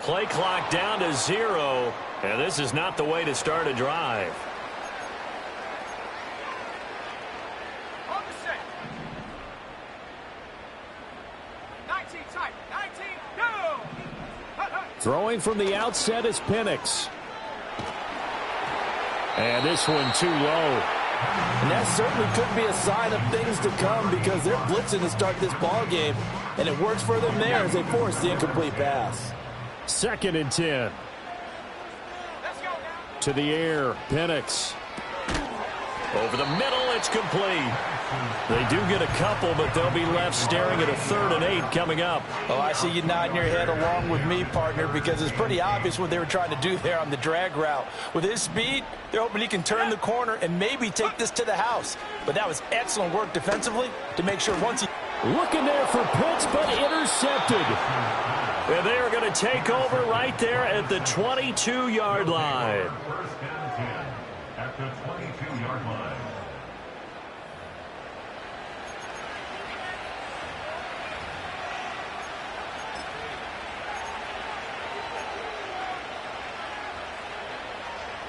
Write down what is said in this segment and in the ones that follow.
Play clock down to 0, and this is not the way to start a drive. On the set. 19 tight. 19, go! Throwing from the outset is Penix. And this one too low. And that certainly could be a sign of things to come because they're blitzing to start this ball game, and it works for them there as they force the incomplete pass. 2nd and 10. Let's go now. To the air, Penix. Over the middle, it's complete. They do get a couple, but they'll be left staring at a 3rd and 8 coming up. Oh, I see you nodding your head along with me, partner, because it's pretty obvious what they were trying to do there on the drag route. With his speed, they're hoping he can turn the corner and maybe take this to the house. But that was excellent work defensively to make sure once he... Looking there for Pitts, but intercepted. And they are going to take over right there at the 22-yard line. First and 10 at the 22-yard line.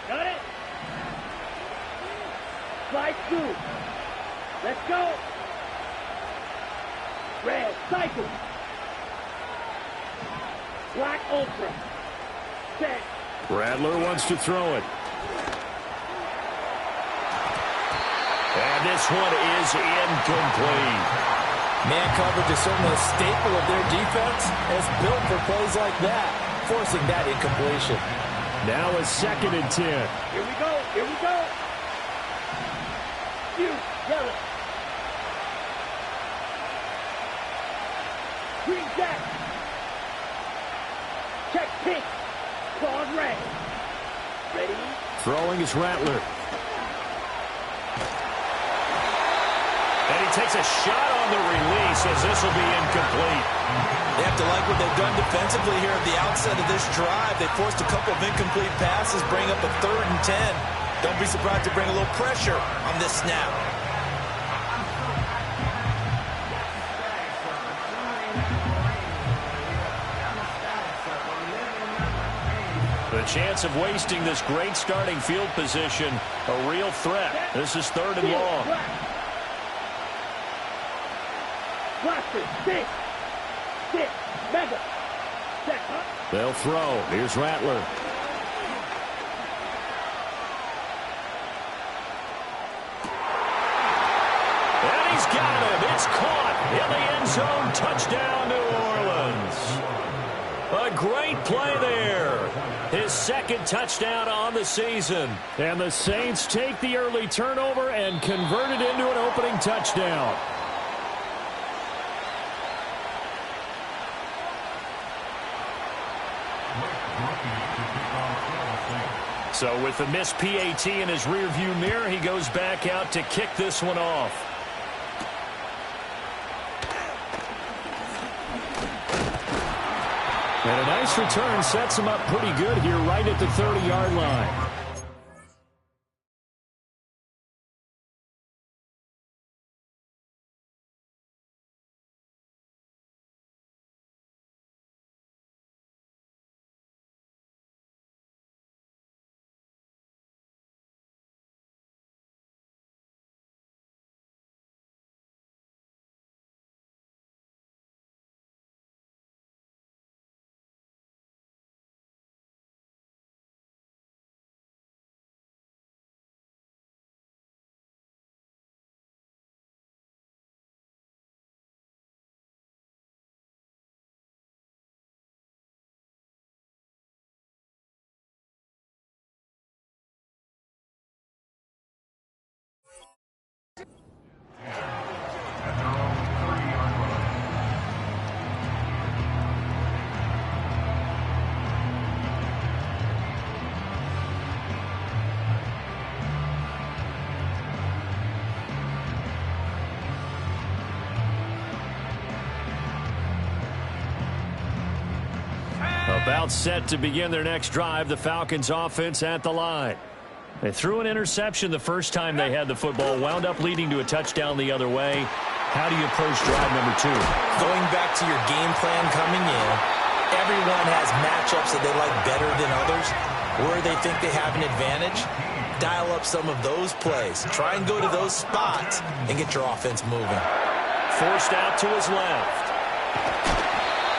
Got it? Slide 2. Let's go. Red, cycle. Black, ultra. Set. Rattler wants to throw it. And this one is incomplete. Man coverage is certainly a staple of their defense, and it's built for plays like that, forcing that incompletion. Now a 2nd and 10. Here we go. Here we go. You, yellow. Green jack. Check pink. Claws red. Ready? Throwing is Rattler. And he takes a shot on the release as this will be incomplete. They have to like what they've done defensively here at the outset of this drive. They forced a couple of incomplete passes, bring up a 3rd and 10. Don't be surprised to bring a little pressure on this snap. The chance of wasting this great starting field position, a real threat. This is 3rd and long. Blaster, six. Six. Mega. Set. They'll throw. Here's Rattler. And he's got him. It's caught in the end zone. Touchdown, New Orleans. A great play there. His 2nd touchdown on the season. And the Saints take the early turnover and convert it into an opening touchdown. So with the missed PAT in his rearview mirror, he goes back out to kick this one off. And a nice return sets him up pretty good here right at the 30-yard line. About set to begin their next drive, the Falcons offense at the line. They threw an interception the first time they had the football, wound up leading to a touchdown the other way. How do you approach drive number 2? Going back to your game plan coming in, Everyone has matchups that they like better than others, where they think they have an advantage. Dial up some of those plays. Try and go to those spots and get your offense moving. Forced out to his left.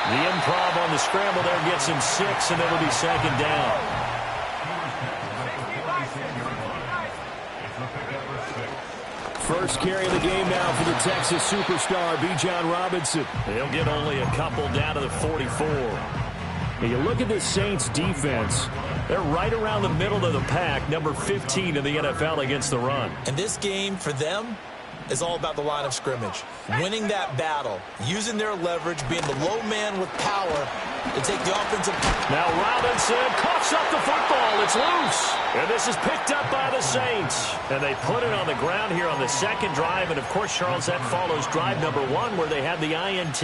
The improv on the scramble there gets him 6, and it'll be second down. First carry of the game now for the Texas superstar, Bijan Robinson. He'll get only a couple down to the 44. Now you look at this Saints defense. They're right around the middle of the pack, number 15 in the NFL against the run. And this game, for them, is all about the line of scrimmage. Winning that battle, using their leverage, being the low man with power to take the offensive. Now Robinson coughs up the football. It's loose. And this is picked up by the Saints. And they put it on the ground here on the second drive. And, of course, Charles, that follows drive number 1 where they had the INT.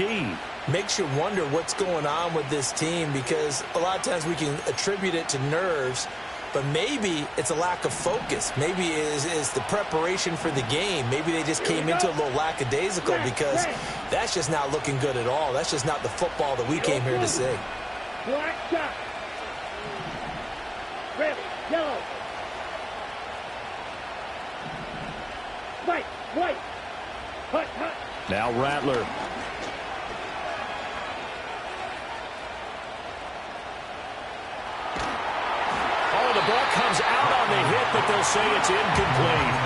Makes you wonder what's going on with this team, because a lot of times we can attribute it to nerves, but maybe it's a lack of focus. Maybe it's the preparation for the game. Maybe they just came into a little lackadaisical, because that's just not looking good at all. That's just not the football that we came here to see. Black shot. Red, yellow. White. Hut. Now Rattler. The ball comes out on the hit, but they'll say it's incomplete.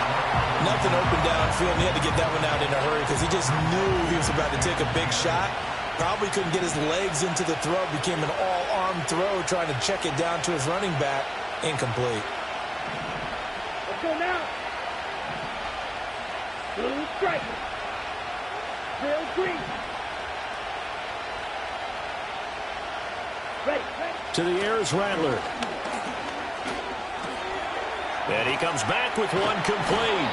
Nothing open downfield. He had to get that one out in a hurry because he just knew he was about to take a big shot. Probably couldn't get his legs into the throw. Became an all-arm throw, trying to check it down to his running back. Incomplete. Let's go now. Blue striker. Real green. Ready. To the air is Rattler. And he comes back with one complete.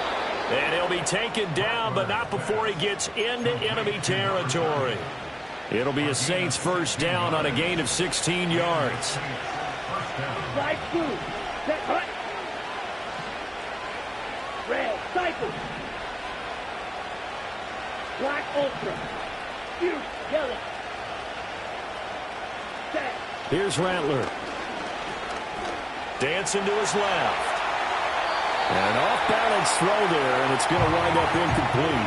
And he'll be taken down, but not before he gets into enemy territory. It'll be a Saints first down on a gain of 16 yards. Light blue. Set hut. Red cycle. Black ultra. Huge yellow. Set. Here's Rattler. Dancing to his left. And an off-balance throw there, and it's going to wind up incomplete.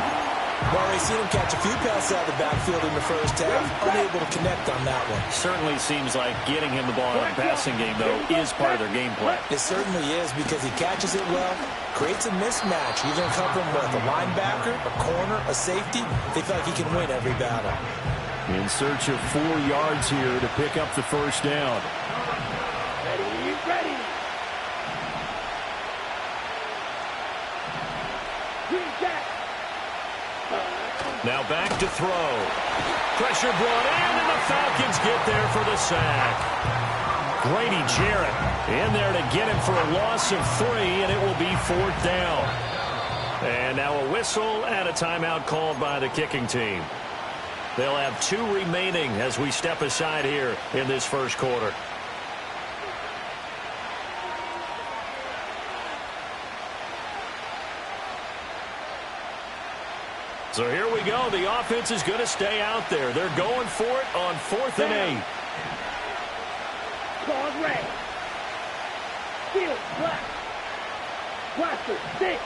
Well, they've seen him catch a few passes out of the backfield in the first half, unable to connect on that one. Certainly seems like getting him the ball in the passing game, though, is part of their game plan. It certainly is, because he catches it well, creates a mismatch. He's going to come from a linebacker, a corner, a safety. They feel like he can win every battle. In search of 4 yards here to pick up the first down. Ready. Now back to throw. Pressure brought in, and the Falcons get there for the sack. Grady Jarrett in there to get him for a loss of 3, and it will be 4th down. And now a whistle and a timeout called by the kicking team. They'll have 2 remaining as we step aside here in this first quarter. So here we go. The offense is going to stay out there. They're going for it on 4th and 8. Claws red. Field black. Blaster 6.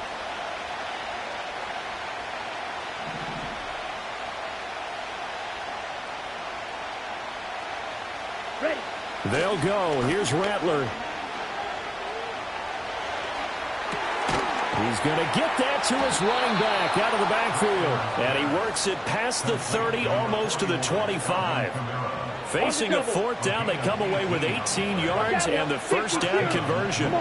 Ready. They'll go. Here's Rattler. He's going to get that to his running back out of the backfield. And he works it past the 30, almost to the 25. Facing a 4th down, they come away with 18 yards and the first down conversion.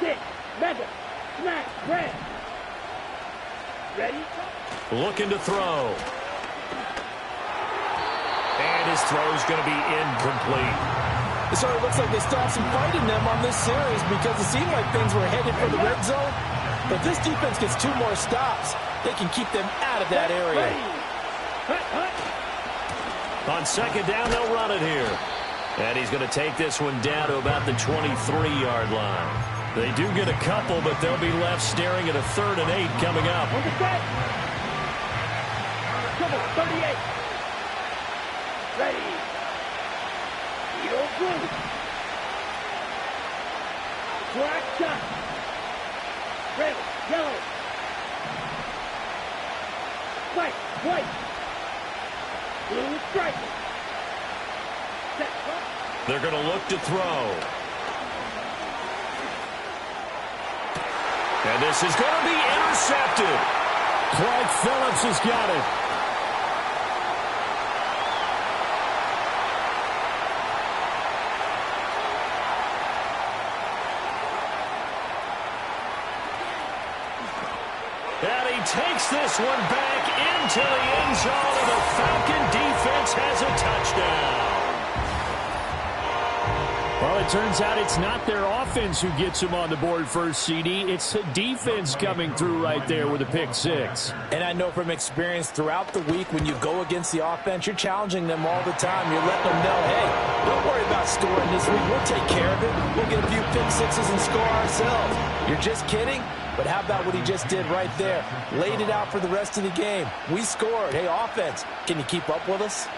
Six, mega, smack, red. Ready? Looking to throw. And his throw is going to be incomplete. It sort of looks like they still have some fight in them on this series, because it seemed like things were headed for the red zone. But this defense gets 2 more stops. They can keep them out of that area. On second down, they'll run it here. And he's going to take this one down to about the 23-yard line. They do get a couple, but they'll be left staring at a 3rd and 8 coming up. Number 38. Ready. Field blue. Black shot. Red, yellow. White, white. Blue stripe. Set, up. They're going to look to throw. And this is going to be intercepted. Clyde Phillips has got it. And he takes this one back into the end zone, and the Falcon defense has a touchdown. Well, it turns out it's not their offense who gets them on the board first, CD. It's the defense coming through right there with a pick six. And I know from experience throughout the week when you go against the offense, you're challenging them all the time. You're letting them know, hey, don't worry about scoring this week. We'll take care of it. We'll get a few pick sixes and score ourselves. You're just kidding? But how about what he just did right there? Laid it out for the rest of the game. We scored. Hey, offense, can you keep up with us?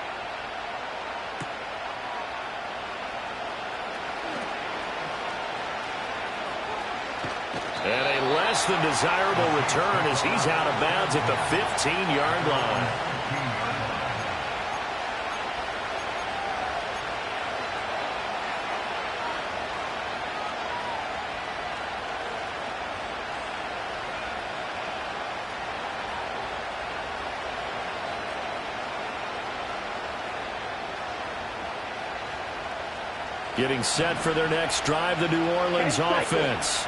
And a less than desirable return as he's out of bounds at the 15-yard line. Getting set for their next drive, the New Orleans offense.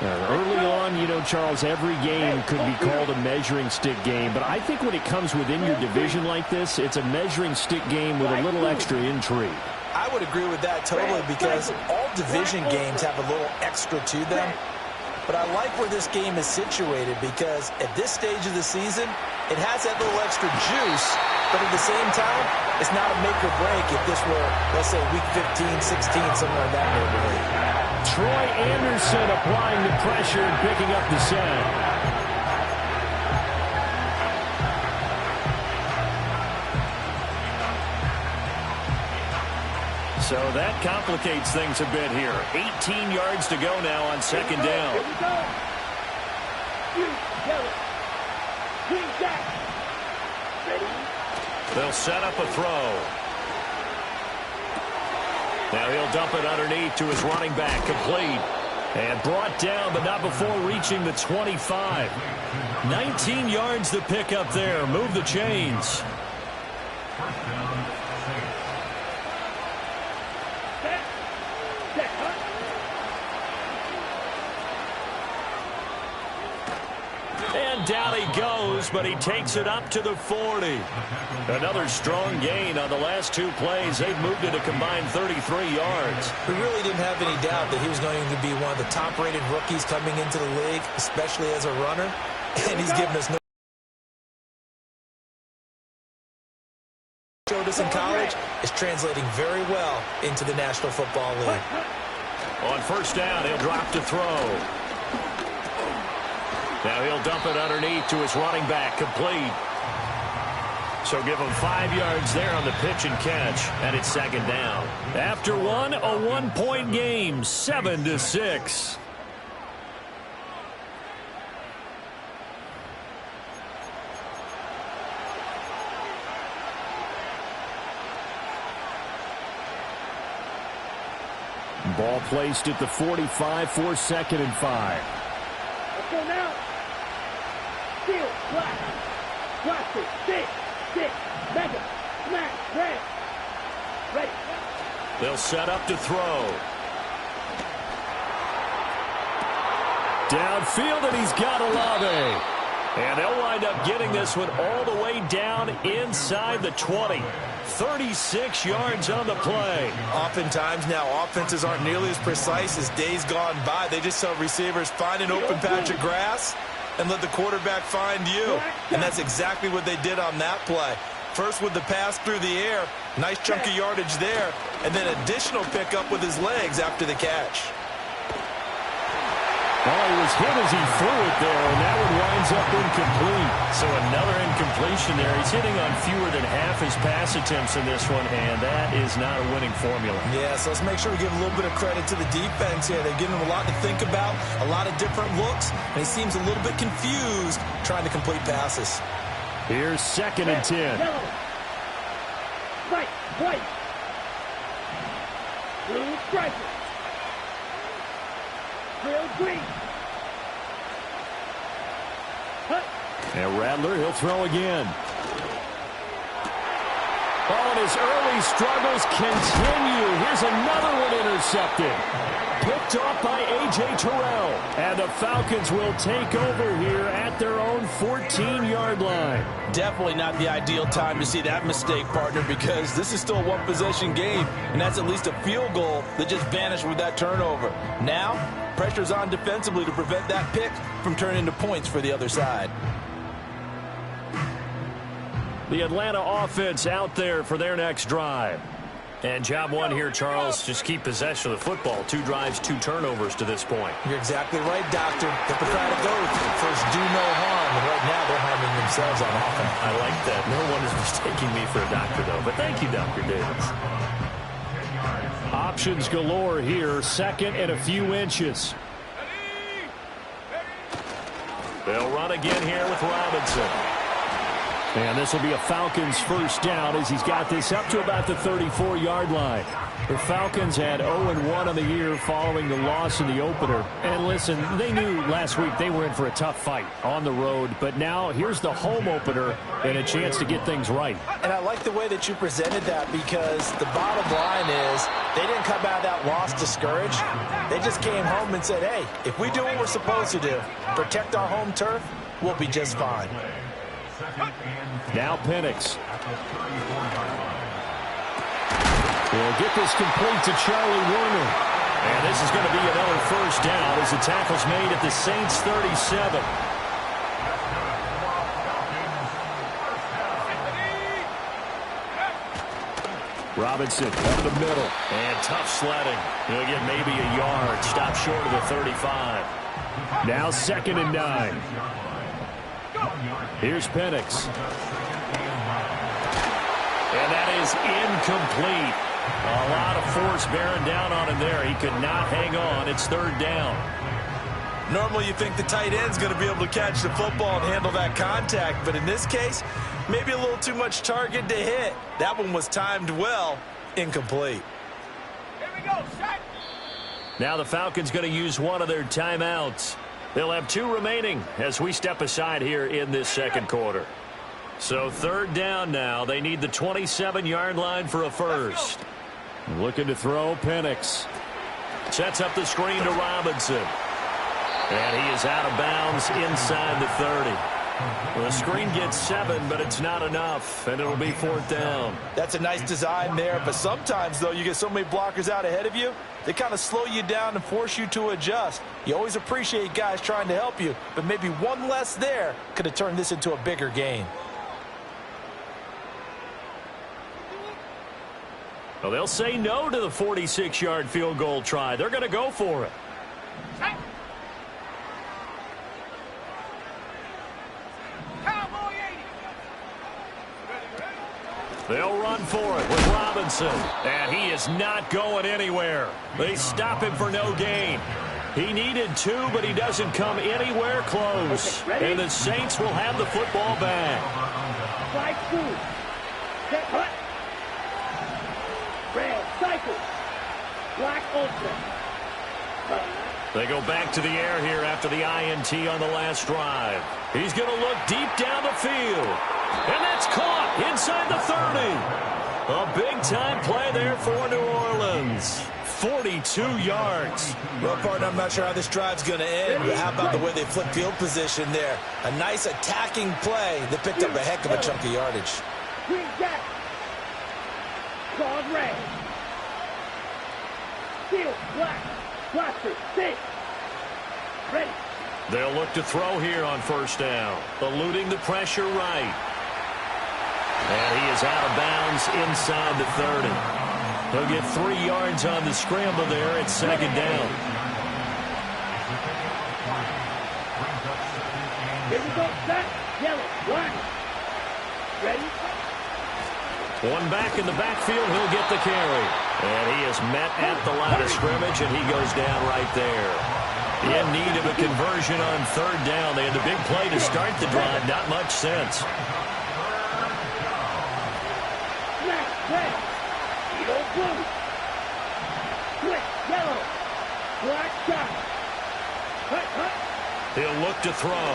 Early on, you know, Charles, every game could be called a measuring stick game. But I think when it comes within your division like this, it's a measuring stick game with a little extra intrigue. I would agree with that totally because all division games have a little extra to them. But I like where this game is situated because at this stage of the season, it has that little extra juice. But at the same time, it's not a make or break if this were, let's say, week 15, 16, somewhere in that neighborhood. Troy Anderson applying the pressure and picking up the sack. So that complicates things a bit here. 18 yards to go now on second down. Here we go. Yellow. Green jack. Ready. They'll set up a throw. Now he'll dump it underneath to his running back, complete. And brought down, but not before reaching the 25. 19 yards to pick up there. Move the chains. And down he goes, but he takes it up to the 40. Another strong gain on the last two plays. They've moved it a combined 33 yards. We really didn't have any doubt that he was going to be one of the top-rated rookies coming into the league, especially as a runner. And he's given us no showed us in college is translating very well into the National Football League. On first down, he'll drop to throw. Now he'll dump it underneath to his running back, complete. So give him 5 yards there on the pitch and catch, and it's second down. After one, a one-point game, 7-6. Ball placed at the 45 for second and 5. Let's go now. Steel, black. Blaster, stick, mega, smack, red. Ready. They'll set up to throw. Downfield, and he's got Olave. And they'll wind up getting this one all the way down inside the 20. 36 yards on the play. Oftentimes now offenses aren't nearly as precise as days gone by. They just tell receivers, find an open patch of grass and let the quarterback find you. And that's exactly what they did on that play. First with the pass through the air, nice chunk of yardage there, and then additional pickup with his legs after the catch. Oh, he was hit as he threw it there, and that one winds up incomplete. So another incompletion there. He's hitting on fewer than half his pass attempts in this one, and that is not a winning formula. Yeah, so let's make sure we give a little bit of credit to the defense here. They've given him a lot to think about, a lot of different looks, and he seems a little bit confused trying to complete passes. Here's 2nd and 10. Yellow. Right, white. Blue striker. Real green. Hut. And Rattler, he'll throw again. Oh, and his early struggles continue. Here's another one intercepted. Picked off by A.J. Terrell. And the Falcons will take over here at their own 14-yard line. Definitely not the ideal time to see that mistake, partner, because this is still a one-possession game, and that's at least a field goal that just vanished with that turnover. Now, pressure's on defensively to prevent that pick from turning into points for the other side. The Atlanta offense out there for their next drive. And job one here, Charles, just keep possession of the football. 2 drives, 2 turnovers to this point. You're exactly right, Doctor. Hippocratic oath. First, do no harm. And right now, they're harming themselves on offense. I like that. No one is mistaking me for a doctor, though. But thank you, Dr. Davis. Options galore here. 2nd and a few inches. They'll run again here with Robinson. And this will be a Falcons first down as he's got this up to about the 34-yard line. The Falcons had 0-1 on the year following the loss in the opener. And listen, they knew last week they were in for a tough fight on the road. But now here's the home opener and a chance to get things right. And I like the way that you presented that, because the bottom line is they didn't come out of that loss discouraged. They just came home and said, hey, if we do what we're supposed to do, protect our home turf, we'll be just fine. Now Penix. We'll get this complete to Charlie Warner. And this is going to be another first down as the tackle's made at the Saints 37. Robinson up the middle. And tough sledding. He'll get maybe a yard. Stop short of the 35. Now 2nd and 9. Here's Penix. And that is incomplete. A lot of force bearing down on him there. He could not hang on. It's 3rd down. Normally you think the tight end's going to be able to catch the football and handle that contact, but in this case, maybe a little too much target to hit. That one was timed well. Incomplete. Here we go, set. Now the Falcons going to use one of their timeouts. They'll have 2 remaining as we step aside here in this 2nd quarter. So 3rd down now. They need the 27-yard line for a first. Looking to throw, Penix. Sets up the screen to Robinson. And he is out of bounds inside the 30. Well, the screen gets 7, but it's not enough, and it'll be 4th down. That's a nice design there, but sometimes, though, you get so many blockers out ahead of you, they kind of slow you down and force you to adjust. You always appreciate guys trying to help you, but maybe one less there could have turned this into a bigger game. Well, they'll say no to the 46-yard field goal try. They're going to go for it. Set. Cowboy 80. They'll run for it with Robinson. And he is not going anywhere. They stop him for no gain. He needed 2, but he doesn't come anywhere close. Okay, and the Saints will have the football back. Flag 2. Set hut. Red cycle. Black ultra. They go back to the air here after the INT on the last drive. He's going to look deep down the field. And that's caught inside the 30. A big-time play there for New Orleans. 42 yards. Well, partner, I'm not sure how this drive's going to end, but how about the way they flip field position there? A nice attacking play that picked up a heck of a chunk of yardage. Green jack. Claws red. Steel black. Blaster 6. Ready. They'll look to throw here on first down. Eluding the pressure right. And he is out of bounds inside the 30. He'll get 3 yards on the scramble there at 2nd down. Here we go, set, yellow, black. Ready? One back in the backfield, he'll get the carry. And he is met at the line of scrimmage, and he goes down right there. In need of a conversion on third down. They had the big play to start the drive. Not much sense. Black, red, yellow, blue. Switch, yellow, black, shot. Cut, cut. He'll look to throw.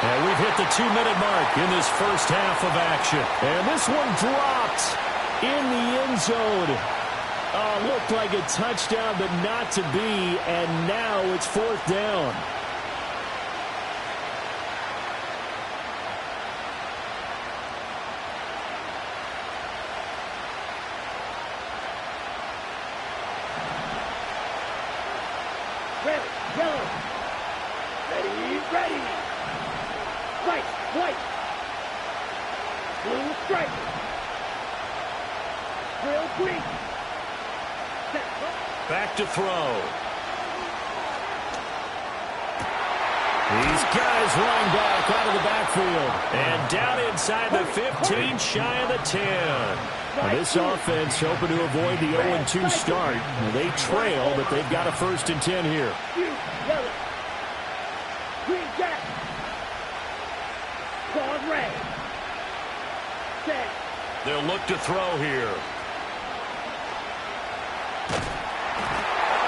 And we've hit the 2-minute mark in this first half of action. And this one dropped in the end zone. Looked like a touchdown, but not to be. And now it's fourth down. Red, yellow. Ready, ready. White, white. Blue stripe. Grill green. Set, up. Back to throw. These guys running back out of the backfield. And down inside the 15, shy of the 10. Now this offense hoping to avoid the 0-2 start. They trail, but they've got a 1st and 10 here. Yellow. Green jack. Claws red. Set. They'll look to throw here.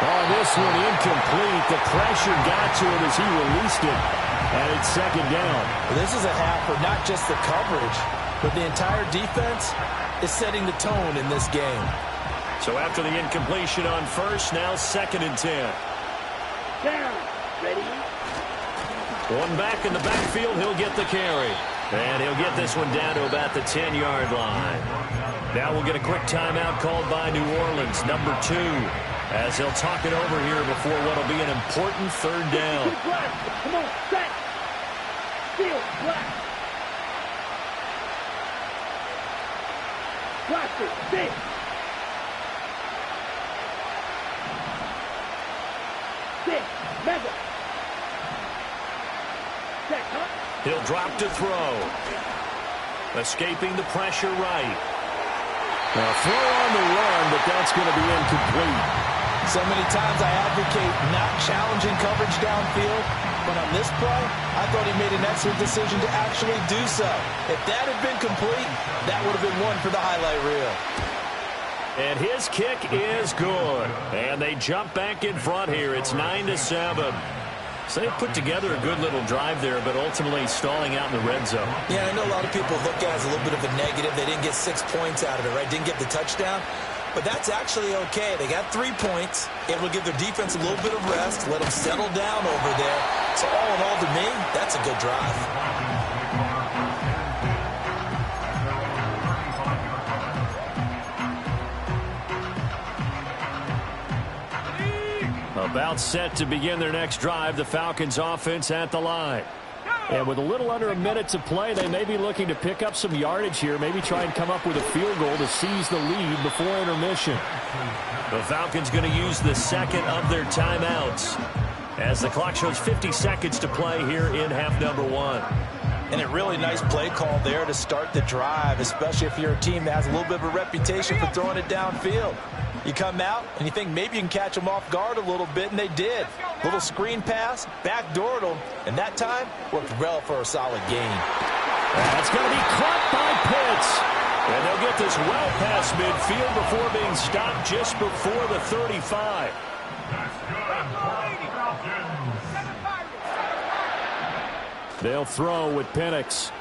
Oh, this one incomplete. The pressure got to him as he released it. And it's 2nd down. This is a half for not just the coverage, but the entire defense is setting the tone in this game. So after the incompletion on first, now 2nd and 10. Down. Ready. One back in the backfield, he'll get the carry. And he'll get this one down to about the 10-yard line. Now we'll get a quick timeout called by New Orleans, number 2, as they'll talk it over here before what will be an important 3rd down. Black. Come on, set. Field, black. Blaster, six. Six, mega. Set, huh? He'll drop to throw. Escaping the pressure right. Now throw on the run, but that's going to be incomplete. So many times I advocate not challenging coverage downfield, but on this play, I thought he made an excellent decision to actually do so. If that had been complete, that would have been one for the highlight reel. And his kick is good. And they jump back in front here. It's 9-7. So they put together a good little drive there, but ultimately stalling out in the red zone. Yeah, I know a lot of people look at it as a little bit of a negative. They didn't get 6 points out of it, right? Didn't get the touchdown. But that's actually okay. They got 3 points. Able to give their defense a little bit of rest, let them settle down over there. So all in all, to me, that's a good drive. About set to begin their next drive, the Falcons offense at the line. And with a little under a minute to play, they may be looking to pick up some yardage here, maybe try and come up with a field goal to seize the lead before intermission. The Falcons going to use the second of their timeouts as the clock shows 50 seconds to play here in half number 1. And a really nice play call there to start the drive, especially if you're a team that has a little bit of a reputation for throwing it downfield. You come out and you think maybe you can catch them off guard a little bit, and they did. Little screen pass, backdoored them, and that time worked well for a solid gain. That's going to be caught by Pitts. And they'll get this well past midfield before being stopped just before the 35. They'll throw with Penix.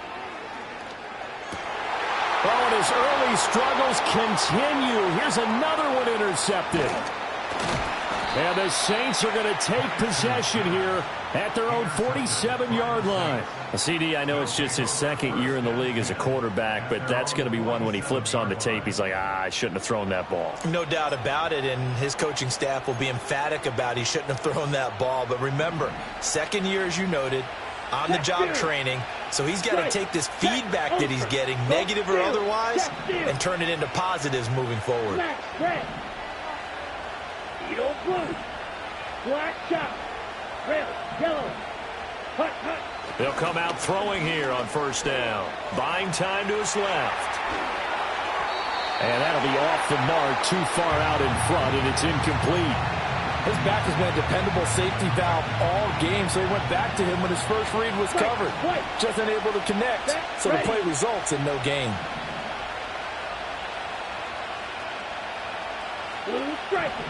Oh, and his early struggles continue. Here's another one intercepted. And the Saints are going to take possession here at their own 47-yard line. CD, I know it's just his 2nd year in the league as a quarterback, but that's going to be one when he flips on the tape, he's like, I shouldn't have thrown that ball. No doubt about it, and his coaching staff will be emphatic about he shouldn't have thrown that ball. But remember, 2nd year, as you noted, on-the-job training, so he's got to take this feedback that he's getting, negative or otherwise, and turn it into positives moving forward. Yellow blue. Black shot. Red, yellow. Hut, hut. They'll come out throwing here on first down. Buying time to his left. And that'll be off the mark, too far out in front, and it's incomplete. His back has been a dependable safety valve all game, so he went back to him when his first read was covered. Just unable to connect, so the play results in no gain. Blue striker.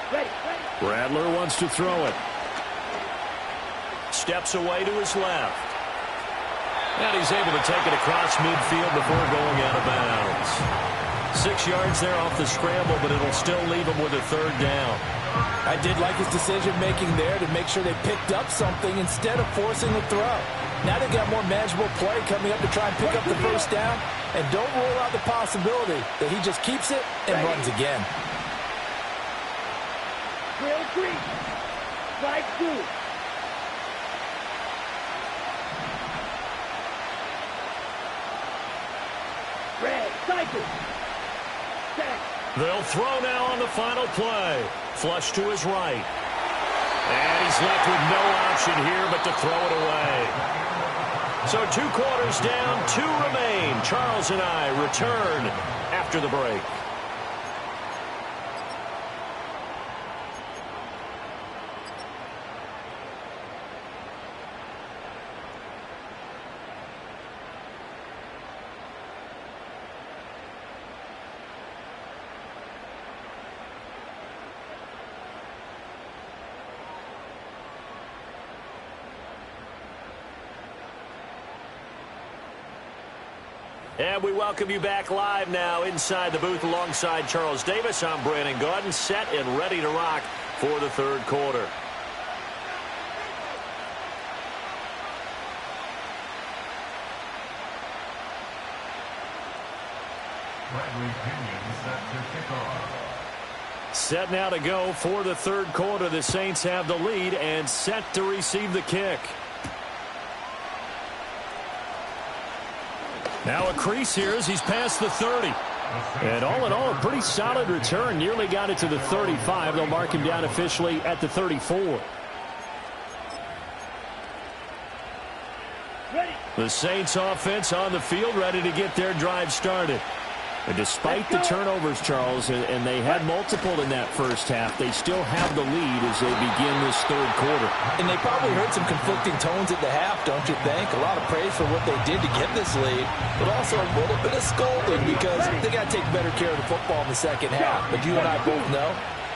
Ready, ready. Rattler wants to throw it. Steps away to his left. And he's able to take it across midfield before going out of bounds. 6 yards there off the scramble, but it'll still leave him with a third down. I did like his decision-making there to make sure they picked up something instead of forcing the throw. Now they've got more manageable play coming up to try and pick up the first down, and don't rule out the possibility that he just keeps it and runs again. Trail green. Flag blue. Red, cycle. Set. They'll throw now on the final play. Flush to his right. And he's left with no option here but to throw it away. So 2 quarters down, 2 remain. Charles and I return after the break. And we welcome you back live now inside the booth alongside Charles Davis. I'm Brandon Gaudin, set and ready to rock for the third quarter. Bradley Pinion set to kick off. Set now to go for the third quarter. The Saints have the lead and set to receive the kick. Now a crease here as he's past the 30. And all in all, a pretty solid return. Nearly got it to the 35. They'll mark him down officially at the 34. The Saints offense on the field, ready to get their drive started. And despite the turnovers, Charles, and they had multiple in that first half, they still have the lead as they begin this third quarter. And they probably heard some conflicting tones at the half, don't you think? A lot of praise for what they did to get this lead, but also a little bit of scolding because they got to take better care of the football in the second half. But you and I both know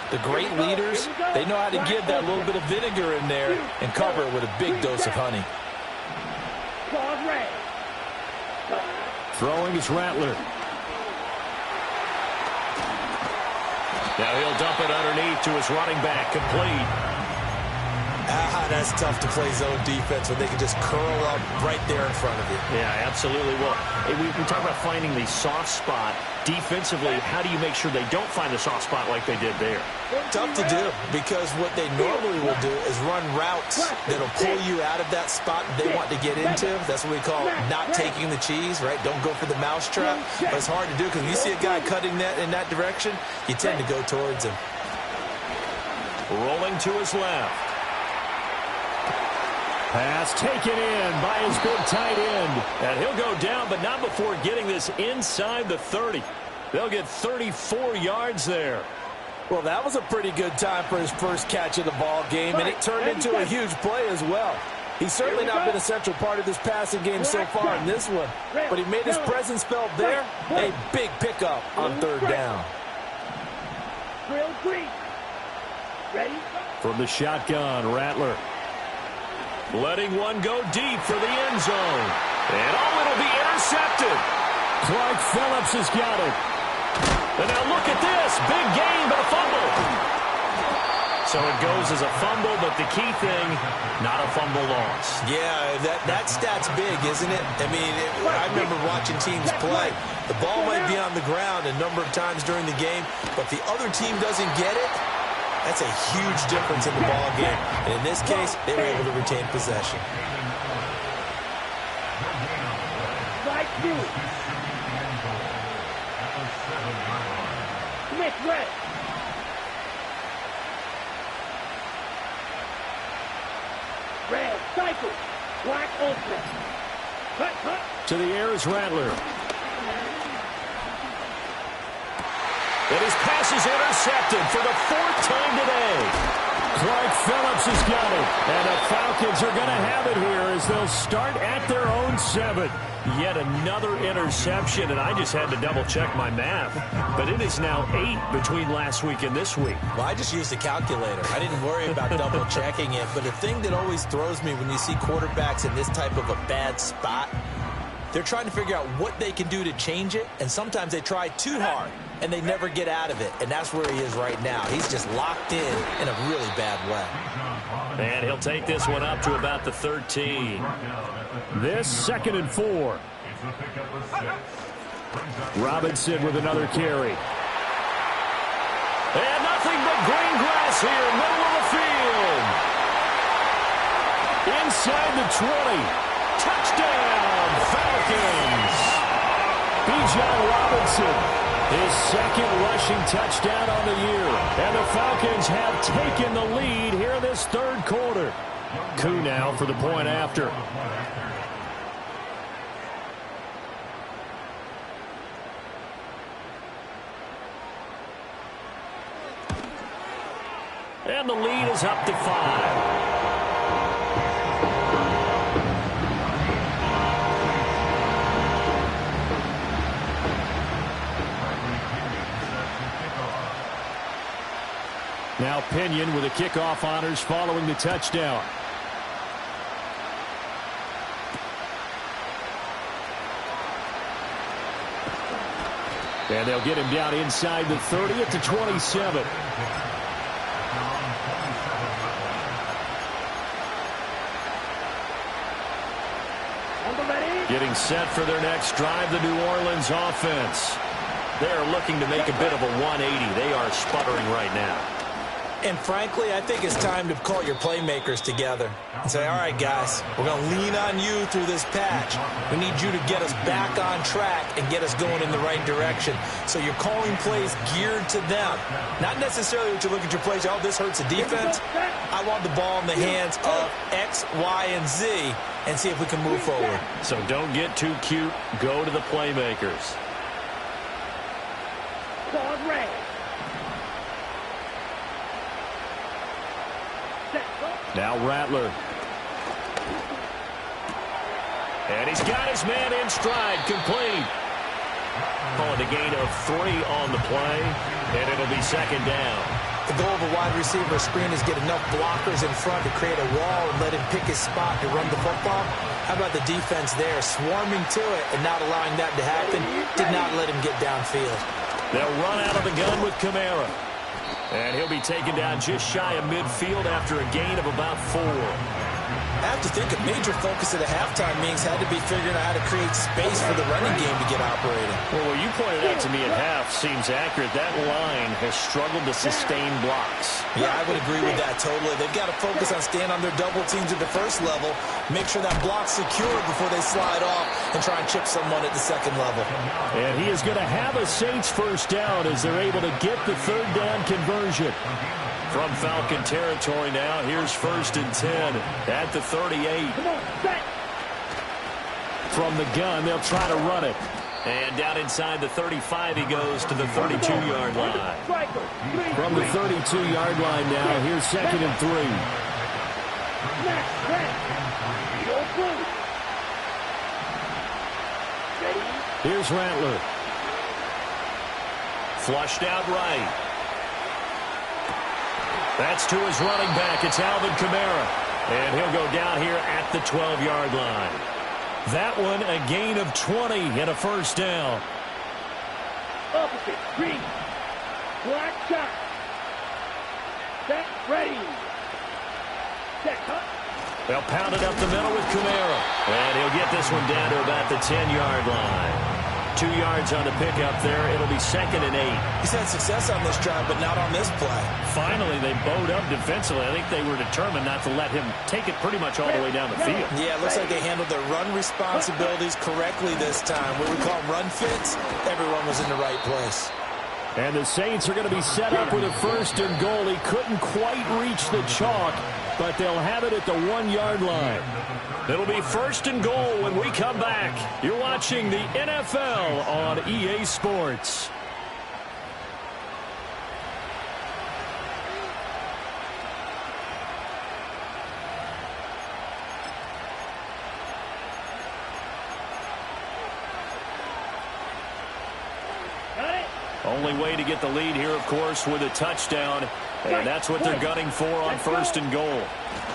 the great leaders, they know how to give that little bit of vinegar in there and cover it with a big dose of honey. Throwing is Rattler. Now he'll dump it underneath to his running back, complete. That's tough to play zone defense when they can just curl up right there in front of you. Yeah, absolutely. Well, we talk about finding the soft spot. Defensively, how do you make sure they don't find the soft spot like they did there? Tough to do because what they normally will do is run routes that'll pull you out of that spot they want to get into. That's what we call not taking the cheese, right? Don't go for the mousetrap. But it's hard to do because when you see a guy cutting that in that direction, you tend to go towards him. Rolling to his left. Pass taken in by his big tight end. And he'll go down, but not before getting this inside the 30. They'll get 34 yards there. Well, that was a pretty good time for his first catch of the ball game, and it turned into a huge play as well. He's certainly not been a central part of this passing game so far in this one, but he made his presence felt there. A big pickup on third down. From the shotgun, Rattler. Letting one go deep for the end zone. And it'll be intercepted. Clark Phillips has got it. And now look at this. Big gain, but a fumble. So it goes as a fumble, but the key thing, not a fumble loss. Yeah, that stat's big, isn't it? I mean, I remember watching teams play. The ball might be on the ground a number of times during the game, but if the other team doesn't get it, that's a huge difference in the ball game. And in this case, they were able to retain possession. Cycle. Black ultra. Cut, cut. To the air is Rattler. And his pass is intercepted for the 4th time today. Clark Phillips has got it. And the Falcons are going to have it here as they'll start at their own 7. Yet another interception, and I just had to double-check my math. But it is now 8 between last week and this week. Well, I just used a calculator. I didn't worry about double-checking it. But the thing that always throws me when you see quarterbacks in this type of a bad spot, they're trying to figure out what they can do to change it, and sometimes they try too hard, and they never get out of it. And that's where he is right now. He's just locked in a really bad way. And he'll take this one up to about the 13. This 2nd and 4. Robinson with another carry. And nothing but green grass here, middle of the field. Inside the 20. Touchdown, Falcons. Bijan Robinson, his 2nd rushing touchdown on the year. And the Falcons have taken the lead here in this 3rd quarter. Koo now for the point after. And the lead is up to 5. Now Pinion with the kickoff honors following the touchdown. And they'll get him down inside the 30 at the 27. Getting set for their next drive, the New Orleans offense. They're looking to make a bit of a 180. They are sputtering right now. And frankly, I think it's time to call your playmakers together and say, all right, guys, we're going to lean on you through this patch. We need you to get us back on track and get us going in the right direction. So you're calling plays geared to them. Not necessarily that you look at your plays, oh, this hurts the defense. I want the ball in the hands of X, Y, and Z and see if we can move forward. So don't get too cute. Go to the playmakers. Dog red. Now Rattler. And he's got his man in stride, complete. Calling a gain of 3 on the play, and it'll be 2nd down. The goal of a wide receiver screen is get enough blockers in front to create a wall and let him pick his spot to run the football. How about the defense there, swarming to it and not allowing that to happen? Did not let him get downfield. They'll run out of the gun with Kamara. And he'll be taken down just shy of midfield after a gain of about 4. I have to think a major focus of the halftime meetings had to be figuring out how to create space for the running game to get operating. Well, what you pointed out to me at half seems accurate. That line has struggled to sustain blocks. Yeah, I would agree with that totally. They've got to focus on staying on their double teams at the first level, make sure that block's secure before they slide off and try and chip someone at the second level. And he is going to have a Saints first down as they're able to get the 3rd down conversion. From Falcon territory now, here's 1st and 10 at the 38. Come on, set. From the gun, they'll try to run it. And down inside the 35, he goes to the 32-yard line. From the 32-yard line now, here's 2nd and 3. Here's Rattler. Flushed out right. That's to his running back. It's Alvin Kamara. And he'll go down here at the 12-yard line. That one, a gain of 20 and a 1st down. Opposite, green. Black shot. Set, ready. Set, cut. They'll pound it up the middle with Kamara. And he'll get this one down to about the 10-yard line. 2 yards on the pickup there. It'll be 2nd and 8. He's had success on this drive, but not on this play. Finally, they bowed up defensively. I think they were determined not to let him take it pretty much all the way down the field. Yeah, it looks like they handled their run responsibilities correctly this time. What we call run fits, everyone was in the right place. And the Saints are going to be set up with a 1st and goal. He couldn't quite reach the chalk. but they'll have it at the 1-yard line. It'll be 1st and goal when we come back. You're watching the NFL on EA Sports. Only way to get the lead here, of course, with a touchdown. And that's what they're gunning for on 1st and goal.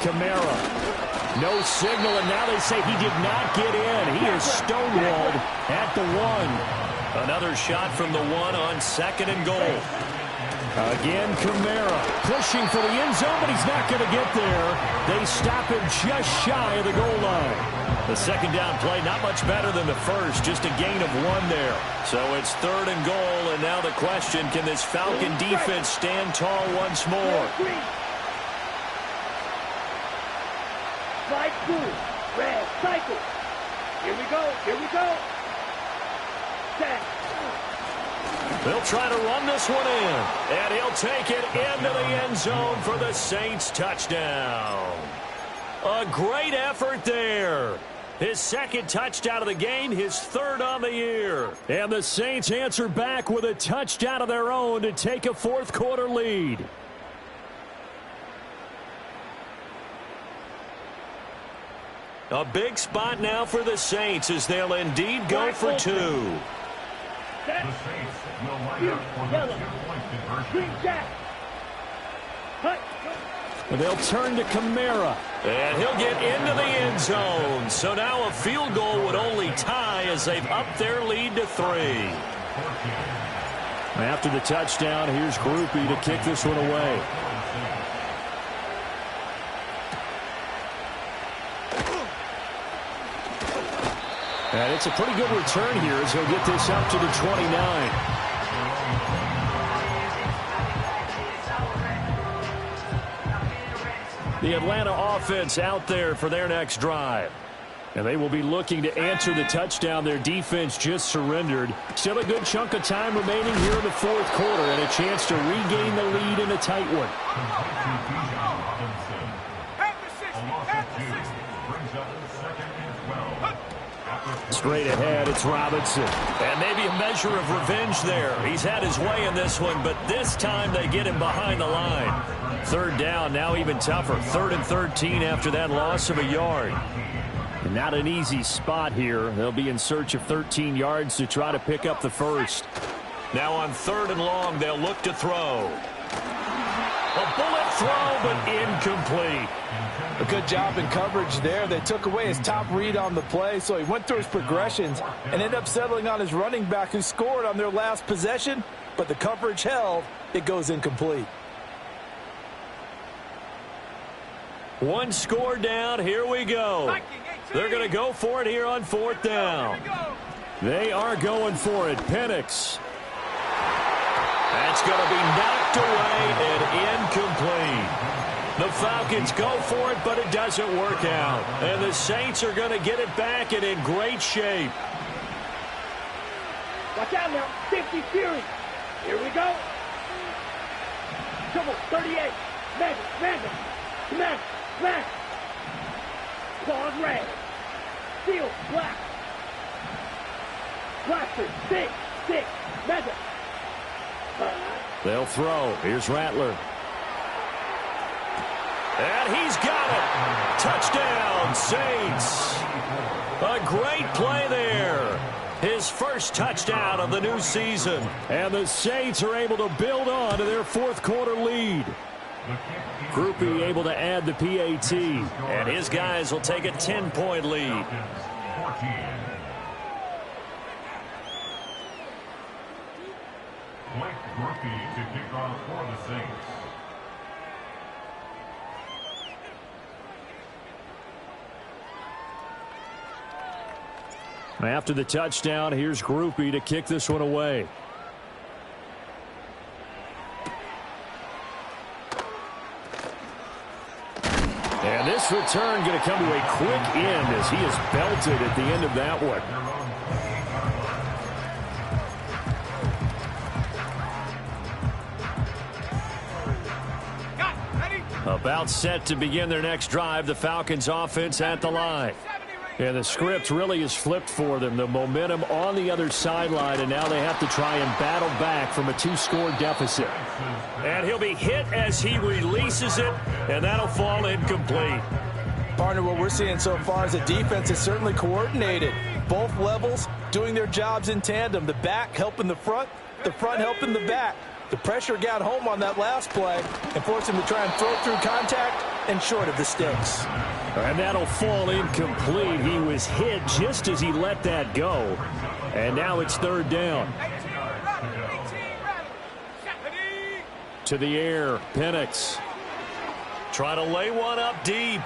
Kamara. No signal, and now they say he did not get in. He is stonewalled at the 1. Another shot from the 1 on 2nd and goal. Again, Kamara pushing for the end zone, but he's not going to get there. They stop him just shy of the goal line. The 2nd down play, not much better than the 1st, just a gain of 1 there. So it's 3rd and goal, and now the question, can this Falcon defense stand tall once more? Slide through. Red, cycle. Here we go. Here we go. Set. They'll try to run this one in, and he'll take it into the end zone for the Saints touchdown. A great effort there. His 2nd touchdown of the game, his 3rd on the year. And the Saints answer back with a touchdown of their own to take a 4th quarter lead. A big spot now for the Saints as they'll indeed go for 2. The Saints will line up for the 2-point conversion. Green jack. Hut. And they'll turn to Kamara. And he'll get into the end zone. So now a field goal would only tie as they've upped their lead to 3. After the touchdown, here's Groupie to kick this one away. And it's a pretty good return here as he'll get this up to the 29. The Atlanta offense out there for their next drive. And they will be looking to answer the touchdown their defense just surrendered. Still a good chunk of time remaining here in the 4th quarter and a chance to regain the lead in a tight one. Straight ahead, it's Robinson. And maybe a measure of revenge there. He's had his way in this one, but this time they get him behind the line. 3rd down, now even tougher. 3rd and 13 after that loss of a yard. And not an easy spot here. They'll be in search of 13 yards to try to pick up the 1st. Now on 3rd and long, they'll look to throw. A bullet throw, but incomplete. A good job in coverage there. They took away his top read on the play, so he went through his progressions and ended up settling on his running back who scored on their last possession, but the coverage held. It goes incomplete. 1 score down. Here we go. They're going to go for it here on 4th down. They are going for it. Penix. That's going to be knocked away and incomplete. The Falcons go for it, but it doesn't work out. And the Saints are going to get it back and in great shape. Watch out now. Safety series. Here we go. Trouble. 38. Magic. Smash. Claws red. Steel. Black. Blaster. Stick. Magic. They'll throw. Here's Rattler. And he's got it. Touchdown, Saints. A great play there. His 1st touchdown of the new season. And the Saints are able to build on to their 4th quarter lead. Groupie able to add the PAT. And his guys will take a 10-point lead. Blake Groupie to kick off for the Saints. After the touchdown, here's Groupie to kick this one away. And this return going to come to a quick end as he is belted at the end of that one. Got it. Ready? About set to begin their next drive, the Falcons offense at the line. And the script really is flipped for them. The momentum on the other sideline, and now they have to try and battle back from a 2-score deficit. And he'll be hit as he releases it, and that'll fall incomplete. Partner, what we're seeing so far is the defense is certainly coordinated. Both levels doing their jobs in tandem. The back helping the front helping the back. The pressure got home on that last play and forced him to try and throw through contact and short of the sticks. And that'll fall incomplete. He was hit just as he let that go. And now it's 3rd down. To the air, Penix. Trying to lay one up deep.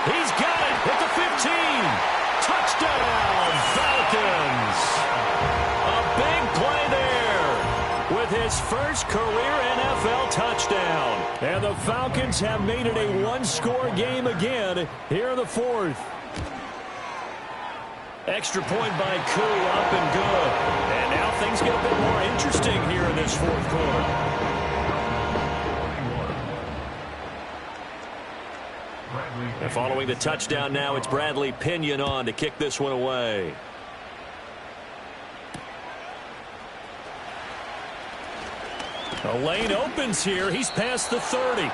He's got it at the 15. Touchdown, Falcons. A big play there with his first career NFL touchdown. And the Falcons have made it a 1-score game again here in the 4th. Extra point by Koo, up and good. And now things get a bit more interesting here in this 4th quarter. And following the touchdown now, it's Bradley Pinion on to kick this one away. The lane opens here. He's past the 30.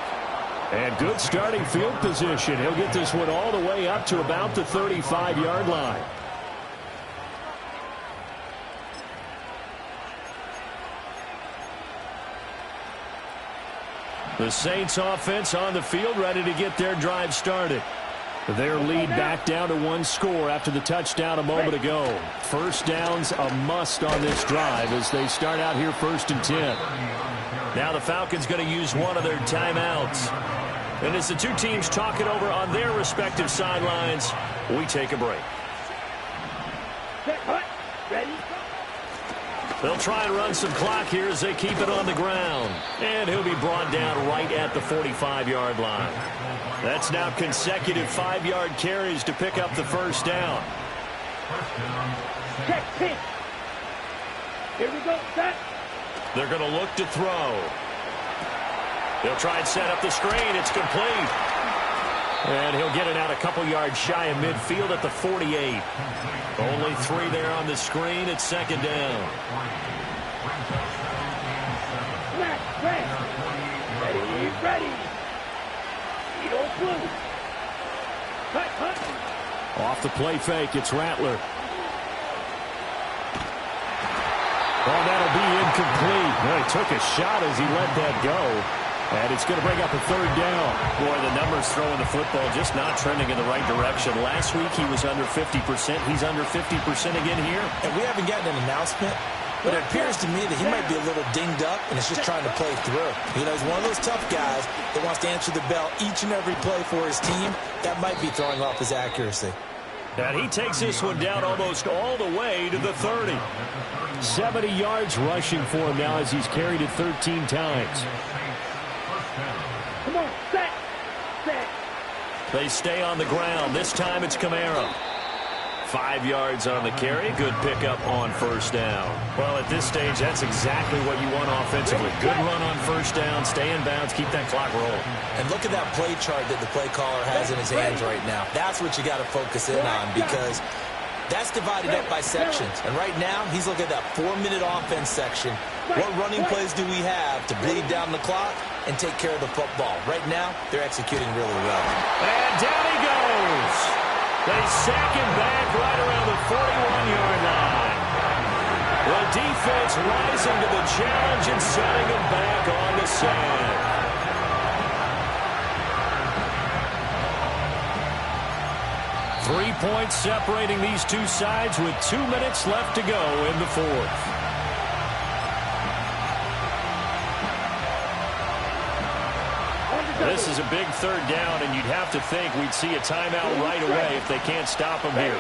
And good starting field position. He'll get this one all the way up to about the 35-yard line. The Saints offense on the field, ready to get their drive started. Their lead back down to 1 score after the touchdown a moment ago. First down's a must on this drive as they start out here 1st and 10. Now the Falcons going to use one of their timeouts. And as the two teams talk it over on their respective sidelines, we take a break. They'll try and run some clock here as they keep it on the ground. And he'll be brought down right at the 45-yard line. That's now consecutive 5-yard carries to pick up the 1st down. Check pitch. Here we go, set. They're going to look to throw. They'll try and set up the screen. It's complete. And he'll get it out a couple yards shy of midfield at the 48. Only 3 there on the screen. It's 2nd down. Ready. You don't blue. Cut. Off the play fake, it's Rattler. Oh, that'll be incomplete. Well, he took a shot as he let that go. And it's going to bring up a 3rd down. Boy, the numbers throwing the football just not trending in the right direction. Last week he was under 50%. He's under 50% again here. And we haven't gotten an announcement, but it appears to me that he might be a little dinged up and is just trying to play through. You know, he's one of those tough guys that wants to answer the bell each and every play for his team. That might be throwing off his accuracy. And he takes this one down almost all the way to the 30. 70 yards rushing for him now as he's carried it 13 times. Come on, set. They stay on the ground. This time it's Kamara. 5 yards on the carry. Good pickup on 1st down. Well, at this stage, that's exactly what you want offensively. Good run on 1st down. Stay in bounds. Keep that clock rolling. And look at that play chart that the play caller has in his hands right now. That's what you got to focus in on because that's divided up by sections. And right now, he's looking at that 4-minute offense section. What running plays do we have to bleed down the clock and take care of the football? Right now, they're executing really well. And down he goes. They sack him back right around the 41-yard line. The defense rising to the challenge and setting him back on the sand. Three points separating these two sides with 2 minutes left to go in the 4th. This is a big 3rd down, and you'd have to think we'd see a timeout right away if they can't stop him here.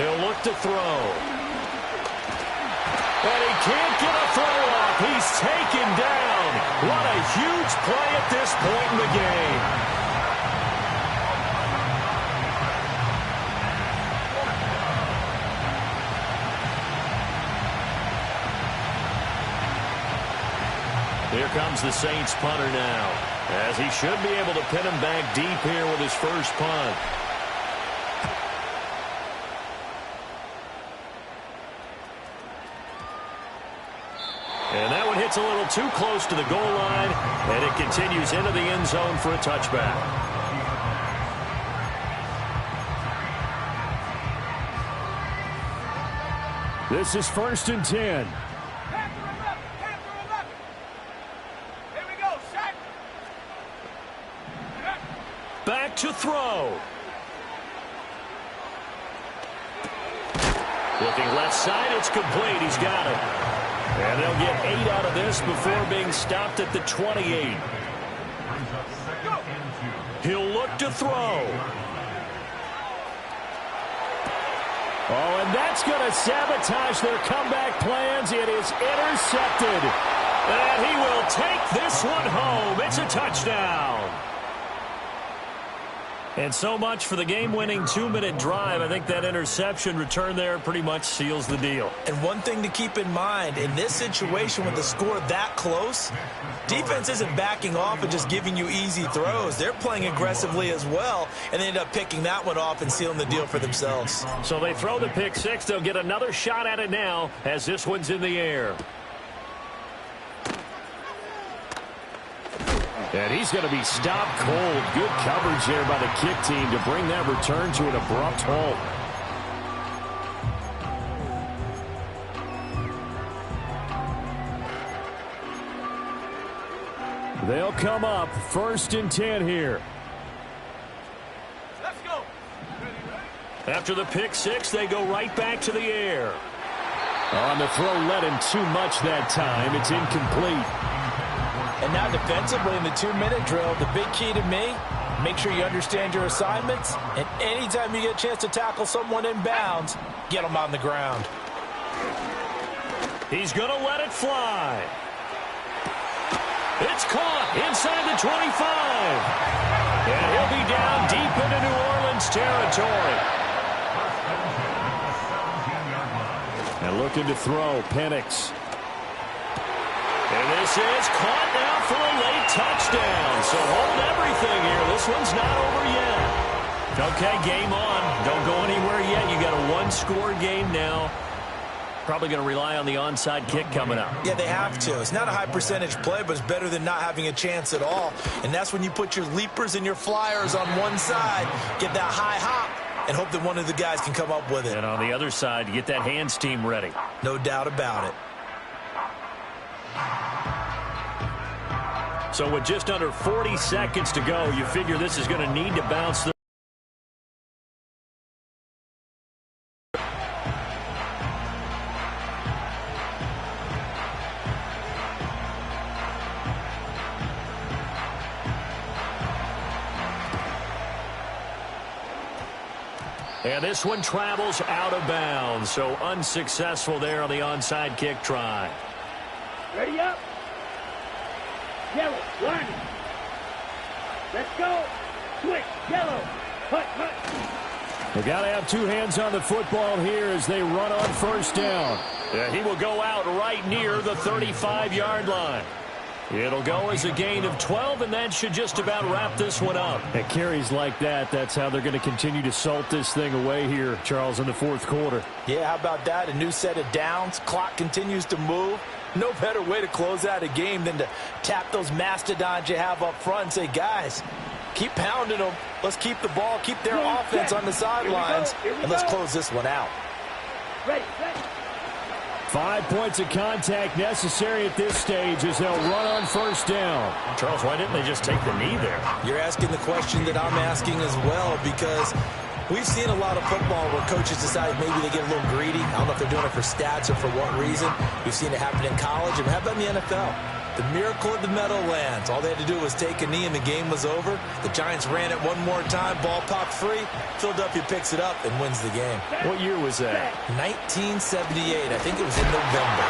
He'll look to throw. And he can't get a throw off. He's taken down. What a huge play at this point in the game. Here comes the Saints punter now, as he should be able to pin him back deep here with his first punt. And that one hits a little too close to the goal line, and it continues into the end zone for a touchback. This is 1st and 10. Here we go, set. Back to throw. Looking left side, it's complete. He's got it. And they'll get 8 out of this before being stopped at the 28. He'll look to throw. Oh, and that's going to sabotage their comeback plans. It is intercepted. And he will take this one home. It's a touchdown. And so much for the game-winning 2-minute drive. I think that interception return there pretty much seals the deal. And one thing to keep in mind, in this situation with the score that close, defense isn't backing off and just giving you easy throws. They're playing aggressively as well, and they end up picking that one off and sealing the deal for themselves. So they throw the pick six. They'll get another shot at it now as this one's in the air. And he's going to be stopped cold. Good coverage there by the kick team to bring that return to an abrupt halt. They'll come up 1st and 10 here. Let's go. After the pick six, they go right back to the air. On the throw, led him too much that time. It's incomplete. And now defensively in the 2-minute drill, the big key to me, make sure you understand your assignments, and anytime you get a chance to tackle someone in bounds, get them on the ground. He's going to let it fly. It's caught inside the 25. And he'll be down deep into New Orleans territory. And looking to throw, Penix. And this is caught now for a late touchdown. So hold everything here. This one's not over yet. Okay, game on. Don't go anywhere yet. You got a one-score game now. Probably going to rely on the onside kick coming up. Yeah, they have to. It's not a high percentage play, but it's better than not having a chance at all. And that's when you put your leapers and your flyers on one side, get that high hop, and hope that one of the guys can come up with it. And on the other side, get that hands team ready. No doubt about it. So with just under 40 seconds to go, you figure this is going to need to bounce the and this one travels out of bounds, so unsuccessful there on the onside kick try. Ready up. Yellow, line. Let's go. Switch, yellow. Hut. They got to have two hands on the football here as they run on 1st down. Yeah, he will go out right near the 35-yard line. It'll go as a gain of 12, and that should just about wrap this one up. At carries like that, that's how they're going to continue to salt this thing away here, Charles, in the 4th quarter. Yeah, how about that? A new set of downs. Clock continues to move. No better way to close out a game than to tap those mastodons you have up front and say, guys, keep pounding them. Let's keep the ball, keep their offense on the sidelines, and let's close this one out. Ready, ready. 5 points of contact necessary at this stage as they'll run on 1st down. Charles, why didn't they just take the knee there? You're asking the question that I'm asking as well, because we've seen a lot of football where coaches decide maybe they get a little greedy. I don't know if they're doing it for stats or for what reason. We've seen it happen in college. And how about in the NFL? The miracle of the Meadowlands. All they had to do was take a knee and the game was over. The Giants ran it one more time. Ball popped free. Philadelphia picks it up and wins the game. What year was that? 1978. I think it was in November.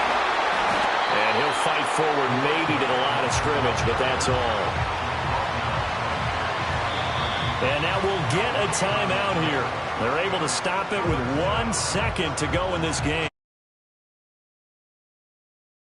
And he'll fight forward maybe to the line of scrimmage, but that's all. And now we'll get a timeout here. They're able to stop it with 1 second to go in this game.